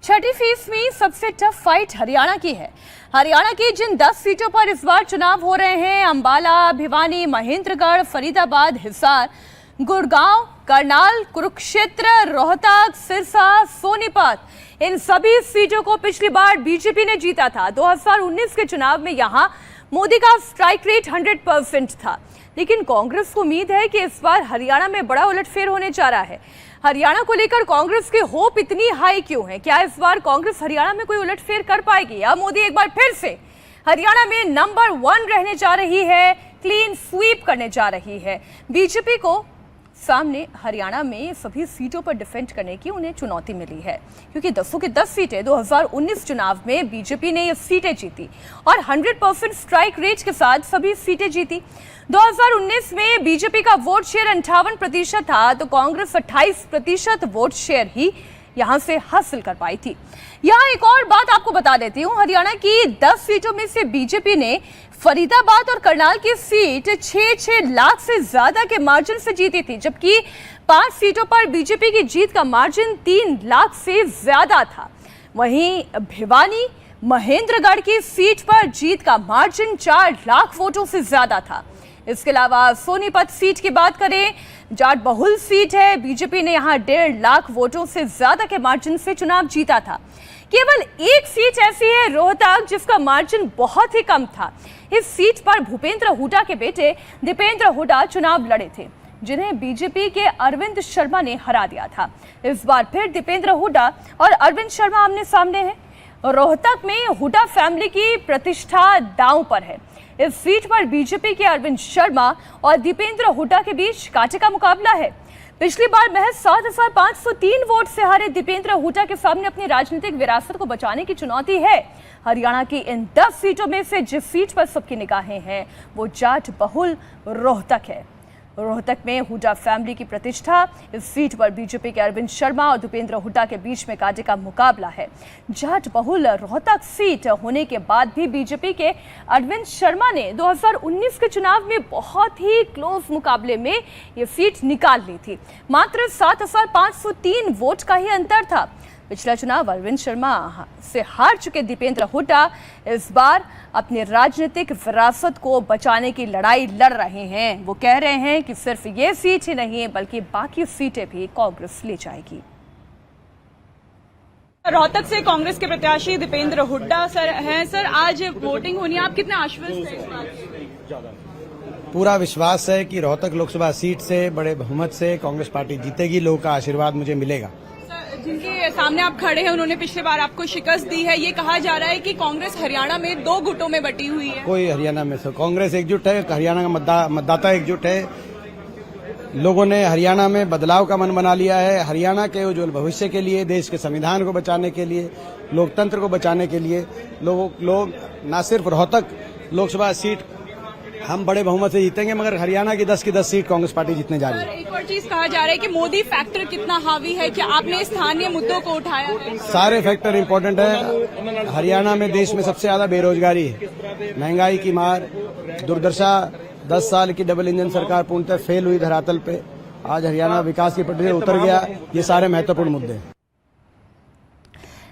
छठी fees में सबसे tough fight Haryana की है। हरियाणा की जिन 10 सीटों पर इस बार चुनाव हो रहे हैं, अंबाला, भिवानी, महेंद्रगढ़, फरीदाबाद, हिसार, गुड़गांव, करनाल, कुरुक्षेत्र, रोहतक, सिरसा, सोनीपत, इन सभी सीटों को पिछली बार बीजेपी ने जीता था। 2019 के चुनाव में यहां मोदी का स्ट्राइक रेट 100% था, लेकिन कांग्रेस को उम्मीद है कि इस बार हरियाणा में बड़ा उलटफेर होने जा रहा है। हरियाणा को लेकर कांग्रेस की होप इतनी हाई क्यों है? क्या इस बार कांग्रेस हरियाणा में कोई उलटफेर कर पाएगी या मोदी एक बार फिर से हरियाणा में नंबर 1 रहने जा रही है, क्लीन स्वीप करने जा रही है? बीजेपी को सामने हरियाणा में सभी सीटों पर डिफेंड करने की उन्हें चुनौती मिली है, क्योंकि 10 की 10 सीटें 2019 चुनाव में बीजेपी ने ये सीटें जीती और 100% स्ट्राइक रेट के साथ सभी सीटें जीती। 2019 में बीजेपी का वोट शेयर 58% था, तो कांग्रेस 28% वोट शेयर ही यहां से हासिल कर पाई थी। यहां एक और बात आपको बता देती हूं, हरियाणा की 10 सीटों में से बीजेपी ने फरीदाबाद और करनाल की सीट 6-6 लाख से ज्यादा के मार्जिन से जीती थी, जबकि 5 सीटों पर बीजेपी की जीत का मार्जिन 3 लाख से ज्यादा था। वहीं भिवानी, महेंद्रगढ़ की सीट पर जीत का मार्जिन 4 लाख वोटों से ज्यादा था। इसके अलावा सोनीपत सीट की बात करें, जाट बहुल सीट है, बीजेपी ने यहां 1.5 लाख वोटों से ज्यादा के मार्जिन से चुनाव जीता था। केवल एक सीट ऐसी है, रोहतक, जिसका मार्जिन बहुत ही कम था। इस सीट पर भूपेंद्र हुड्डा के बेटे दीपेंद्र हुड्डा चुनाव लड़े थे, जिन्हें बीजेपी के अरविंद शर्मा ने हरा दिया था। इस बार फिर दीपेंद्र हुड्डा और अरविंद शर्मा आमने सामने हैं। रोहतक में हुड्डा फैमिली की प्रतिष्ठा दांव पर है। इस सीट पर बीजेपी के अरविंद शर्मा और दीपेंद्र हुड्डा के बीच कांटे का मुकाबला है। पिछली बार महज 7,503 वोट से हारे दीपेंद्र हुड्डा के सामने अपनी राजनीतिक विरासत को बचाने की चुनौती है। हरियाणा की इन 10 सीटों में से जिस सीट पर सबकी निगाहें हैं, वो जाट बहुल रोहतक है। रोहतक में हुड्डा फैमिली की प्रतिष्ठा, इस सीट पर बीजेपी के अरविंद शर्मा और दीपेंद्र हुड्डा के बीच में कांटे का मुकाबला है। जाट बहुल रोहतक सीट होने के बाद भी बीजेपी के अरविंद शर्मा ने 2019 के चुनाव में बहुत ही क्लोज मुकाबले में ये सीट निकाल ली थी। मात्र 7,503 वोट का ही अंतर था। पिछला चुनाव अरविंद शर्मा से हार चुके दीपेंद्र हुड्डा इस बार अपनी राजनीतिक विरासत को बचाने की लड़ाई लड़ रहे हैं। वो कह रहे हैं कि सिर्फ ये सीट ही नहीं, बल्कि बाकी सीटें भी कांग्रेस ले जाएगी। रोहतक से कांग्रेस के प्रत्याशी दीपेंद्र हुड्डा सर हैं। सर, आज वोटिंग होनी है, आप कितने आश्वस्त हैं इस बात? पूरा विश्वास है कि रोहतक लोकसभा सीट से बड़े बहुमत से कांग्रेस पार्टी जीतेगी। लोगों का आशीर्वाद मुझे मिलेगा। जिनके सामने आप खड़े हैं, उन्होंने पिछले बार आपको शिकस्त दी है। ये कहा जा रहा है कि कांग्रेस हरियाणा में 2 गुटों में बटी हुई है। कोई हरियाणा में से कांग्रेस एकजुट है, हरियाणा का मतदाता एकजुट है। लोगों ने हरियाणा में बदलाव का मन बना लिया है। हरियाणा के उज्जवल भविष्य के लिए, देश के संविधान को बचाने के लिए, लोकतंत्र को बचाने के लिए लोग न सिर्फ रोहतक लोकसभा सीट हम बड़े बहुमत से जीतेंगे, मगर हरियाणा की 10 सीट कांग्रेस पार्टी जीतने जा रही है। एक और चीज कहा जा रहा है कि मोदी फैक्टर कितना हावी है, कि आपने स्थानीय मुद्दों को उठाया है? सारे फैक्टर इम्पोर्टेंट है। हरियाणा में देश में सबसे ज्यादा बेरोजगारी है, महंगाई की मार, दुर्दशा, 10 साल की डबल इंजन सरकार पूर्णतः फेल हुई धरातल पे। आज हरियाणा विकास की पटरी उतर गया। ये सारे महत्वपूर्ण मुद्दे हैं।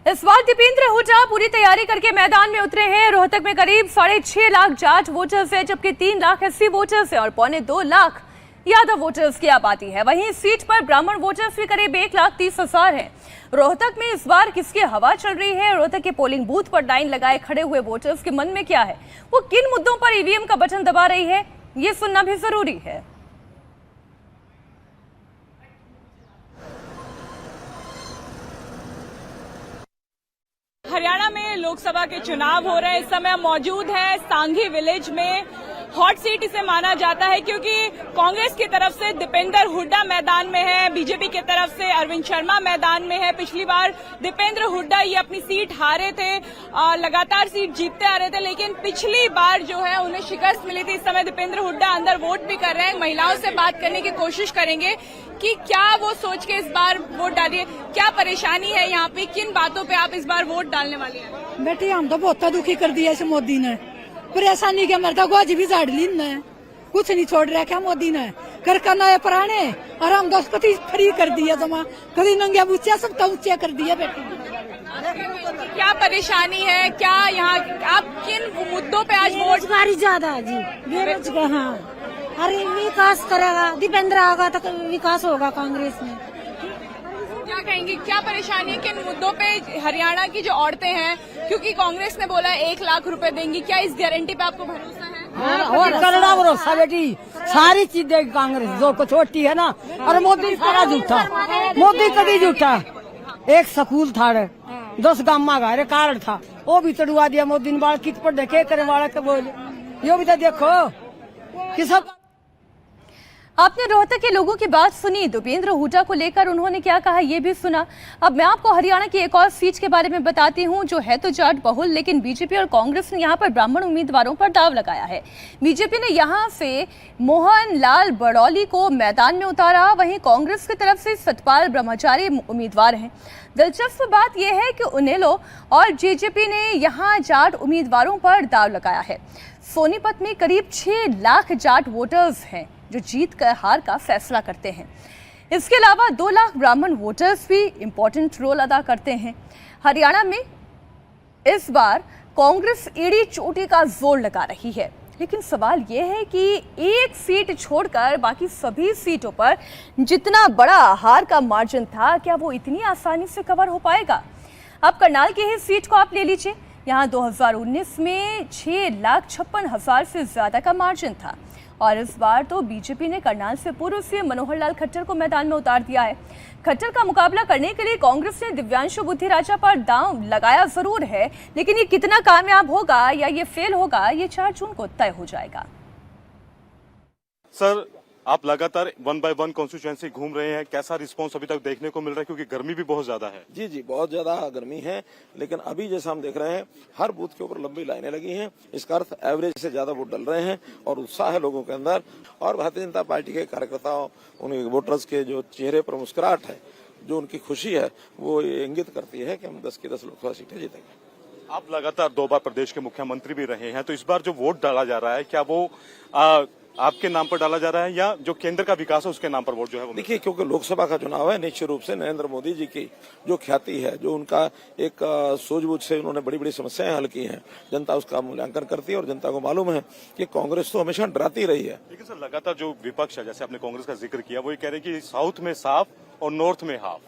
इस बार दीपेंद्र हुड्डा पूरी तैयारी करके मैदान में उतरे हैं। रोहतक में करीब 6.5 लाख जाट वोटर्स है, जबकि 3 लाख एससी वोटर्स है और 2.25 लाख यादव वोटर्स की आबादी है। वहीं सीट पर ब्राह्मण वोटर्स भी करीब 1,30,000 हैं। रोहतक में इस बार किसकी हवा चल रही है? रोहतक के पोलिंग बूथ पर लाइन लगाए खड़े हुए वोटर्स के मन में क्या है? वो किन मुद्दों पर ईवीएम का बटन दबा रही है, ये सुनना भी जरूरी है। हरियाणा में लोकसभा के चुनाव हो रहे हैं। इस समय मौजूद है सांघी विलेज में। हॉट सीट इसे माना जाता है, क्योंकि कांग्रेस की तरफ से दीपेंद्र हुड्डा मैदान में है, बीजेपी की तरफ से अरविंद शर्मा मैदान में है। पिछली बार दीपेंद्र हुड्डा ये अपनी सीट हारे थे, लगातार सीट जीतते आ रहे थे, लेकिन पिछली बार जो है उन्हें शिकस्त मिली थी। इस समय दीपेंद्र हुड्डा अंदर वोट भी कर रहे हैं। महिलाओं से बात करने की कोशिश करेंगे कि क्या वो सोच के इस बार वोट डालिए, क्या परेशानी है यहाँ पे, किन बातों पे आप इस बार वोट डालने वाले हैं? बेटी, हम तो बहुत दुखी कर दिया इस मोदी ने। परेशानी के मरता को आज भी झाड़ ली, कुछ नहीं छोड़ रखा मोदी ने। कर नए पुराने और हम 10 कति फ्री कर दिया जमा कभी नंगे ऊंचे सब तो ऊंचे कर दिया बेटी। क्या परेशानी है, क्या यहाँ आप किन मुद्दों पे आज वोट? बेरोजगारी ज्यादा है जी, बेरोजगार। हाँ, अरे विकास करेगा, दीपेंद्र आएगा तो विकास होगा कांग्रेस में। क्या कहेंगे, क्या परेशानी है, किन मुद्दों पे हरियाणा की जो औरतें हैं, क्योंकि कांग्रेस ने बोला 1 लाख रुपए देंगी, क्या इस गारंटी पे आपको भरोसा है? और करना भरोसा बेटी, सारी चीज देगी कांग्रेस जो को छोटी है ना। और मोदी सारा झूठा, मोदी कभी झूठा। एक स्कूल था 10 गांव में कार्ड था, वो भी तड़ुआ दिया मोदी ने। बाल कित पर देखे करे वाला के बोले, यो भी तो देखो कि सब। आपने रोहतक के लोगों की बात सुनी, दीपेंद्र हुड्डा को लेकर उन्होंने क्या कहा ये भी सुना। अब मैं आपको हरियाणा की एक और सीट के बारे में बताती हूं जो है तो जाट बहुल, लेकिन बीजेपी और कांग्रेस ने यहां पर ब्राह्मण उम्मीदवारों पर दाव लगाया है। बीजेपी ने यहां से मोहन लाल बड़ौली को मैदान में उतारा, वहीं कांग्रेस की तरफ से सतपाल ब्रह्मचारी उम्मीदवार हैं। दिलचस्प बात यह है कि उनेलो और जेजेपी ने यहां जाट उम्मीदवारों पर दाव लगाया है। सोनीपत में करीब 6 लाख जाट वोटर्स हैं जो जीत कर हार का फैसला करते हैं। इसके अलावा 2 लाख ब्राह्मण वोटर्स भी इंपॉर्टेंट रोल अदा करते हैं। हरियाणा में इस बार कांग्रेस एड़ी चोटी का जोर लगा रही है, लेकिन सवाल यह है कि एक सीट छोड़कर बाकी सभी सीटों पर जितना बड़ा हार का मार्जिन था, क्या वो इतनी आसानी से कवर हो पाएगा? अब करनाल की ही सीट को आप ले लीजिए, यहाँ 2019 में 6,56,000 से ज्यादा का मार्जिन था और इस बार तो बीजेपी ने करनाल से पूर्व सीएम मनोहर लाल खट्टर को मैदान में उतार दिया है। खट्टर का मुकाबला करने के लिए कांग्रेस ने दिव्यांशु बुद्धिराजा पर दांव लगाया जरूर है, लेकिन ये कितना कामयाब होगा या ये फेल होगा, ये 4 जून को तय हो जाएगा। सर, आप लगातार 1 बाय 1 कॉन्स्टिट्यूएंसी घूम रहे हैं, कैसा रिस्पांस अभी तक देखने को मिल रहा है, क्योंकि गर्मी भी बहुत ज्यादा है? जी, बहुत ज्यादा गर्मी है, लेकिन अभी जैसा हम देख रहे हैं हर बूथ के ऊपर लंबी लाइनें लगी हैं। इसका अर्थ एवरेज से ज्यादा वोट डल रहे हैं और उत्साह है लोगों के अंदर। और भारतीय जनता पार्टी के कार्यकर्ताओं, उन वोटर्स के जो चेहरे पर मुस्कुराहट है, जो उनकी खुशी है, वो ये इंगित करती है कि हम 10 की 10 लोकसभा सीटें जीतेंगे। आप लगातार 2 बार प्रदेश के मुख्यमंत्री भी रहे हैं, तो इस बार जो वोट डाला जा रहा है, क्या वो आपके नाम पर डाला जा रहा है या जो केंद्र का विकास है उसके नाम पर वोट जो है वो? देखिए, क्योंकि लोकसभा का चुनाव है, निश्चित रूप से नरेंद्र मोदी जी की जो ख्याति है, जो उनका एक सूझबूझ से उन्होंने बड़ी बड़ी समस्याएं हल की हैं, जनता उसका मूल्यांकन करती है और जनता को मालूम है कि कांग्रेस तो हमेशा डराती रही है। लेकिन सर, लगातार जो विपक्ष है, जैसे आपने कांग्रेस का जिक्र किया, वो ये कह रहे हैं कि साउथ में साफ और नॉर्थ में हाफ।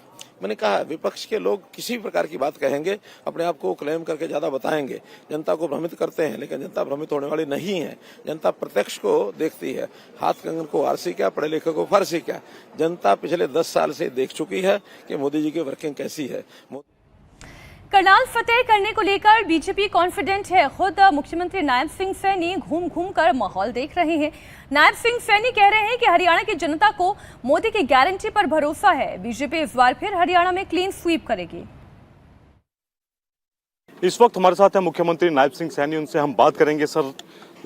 मैंने कहा विपक्ष के लोग किसी भी प्रकार की बात कहेंगे, अपने आप को क्लेम करके ज्यादा बताएंगे, जनता को भ्रमित करते हैं, लेकिन जनता भ्रमित होने वाली नहीं है। जनता प्रत्यक्ष को देखती है, हाथ कंगन को आरसी क्या, पढ़े लिखे को फारसी क्या। जनता पिछले 10 साल से देख चुकी है कि मोदी जी की वर्किंग कैसी है। करनाल फतेह करने को लेकर बीजेपी कॉन्फिडेंट है। खुद मुख्यमंत्री नायब सिंह सैनी घूम घूम कर माहौल देख रहे हैं। नायब सिंह सैनी कह रहे हैं कि हरियाणा की जनता को मोदी की गारंटी पर भरोसा है। बीजेपी इस बार फिर हरियाणा में क्लीन स्वीप करेगी। इस वक्त हमारे साथ है मुख्यमंत्री नायब सिंह सैनी, उनसे हम बात करेंगे। सर,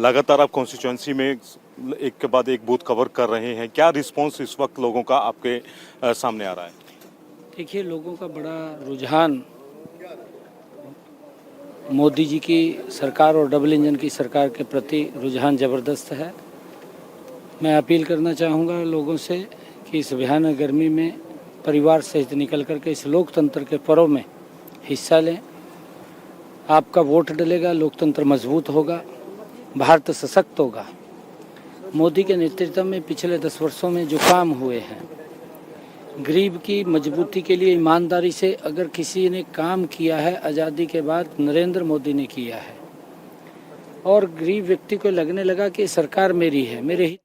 लगातार आप कॉन्स्टिट्यूएंसी में एक के बाद एक बूथ कवर कर रहे हैं, क्या रिस्पॉन्स इस वक्त लोगों का आपके सामने आ रहा है? देखिए, लोगों का बड़ा रुझान मोदी जी की सरकार और डबल इंजन की सरकार के प्रति रुझान ज़बरदस्त है। मैं अपील करना चाहूँगा लोगों से कि इस भयानक गर्मी में परिवार सहित निकल करके इस लोकतंत्र के पर्व में हिस्सा लें। आपका वोट डलेगा, लोकतंत्र मजबूत होगा, भारत सशक्त होगा। मोदी के नेतृत्व में पिछले 10 वर्षों में जो काम हुए हैं, गरीब की मजबूती के लिए ईमानदारी से अगर किसी ने काम किया है आज़ादी के बाद, नरेंद्र मोदी ने किया है। और गरीब व्यक्ति को लगने लगा कि सरकार मेरी है, मेरे ही